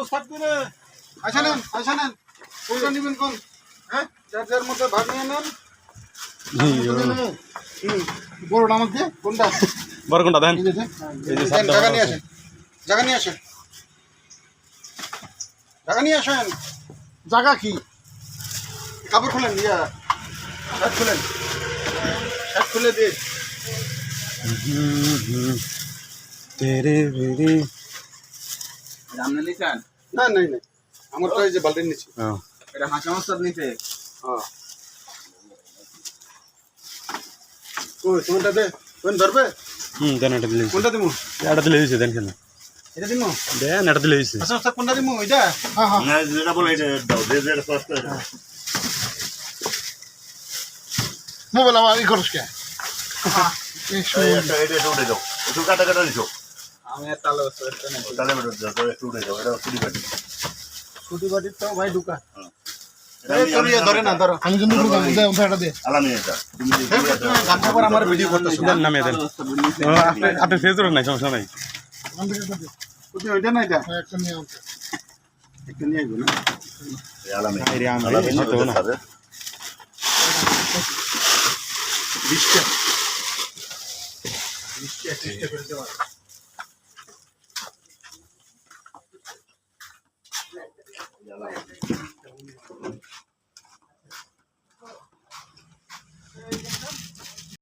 উস্তাদ করে আসেন কোনটা নেবেন কোন হ্যাঁ যার যার মতো ভাগ নিয়ে নেন বড়টা আমাকে কোনটা বড় কোনটা দেন এই যে জায়গা নিয়ে আসেন জায়গা নিয়ে আসেন জায়গা কি কাপড় খুলেন শার্ট খুলে দিয়ে তেরে বেরে রামনে লিখান না আমার তো এই যে বালতি নিচ্ছি এটা হাসা মাস্টার নিতে হ্যাঁ ওই কোনটা দে কোন ধরবে দেন এটা দিলে কোনটা দিমু এটা দিলে হইছে দেন কেন এটা দিমু দেন এটা দিলে হইছে আচ্ছা কোনটা দিমু এটা হ্যাঁ না যেটা বলে এটা দাও যে ফার্স্ট মোবাইল আমার ই করছ কে এটা উঠে যাও একটু কাটা দিছো আমি আর তালে বসতে নেব তাহলে বেটা একটু উঠে যাও এটা ছুটি কাটি ছুটি বাটি তো ভাই ঢুকা ধরো আমি কিন্তু এটা দে আলামি এটা তুমি গামছাবার আমার ভিডিও করতেছ দেন নামিয়ে দেন আপনি ফেস ধরুন নাই সমস্যা নাই কোথায় ওইটা না এটা একটা নিয়ে আনতে একটা নিয়ে আইবো না আলামি আলামি হতো না। 20 টা 30 টা করে দেওয়া আলামি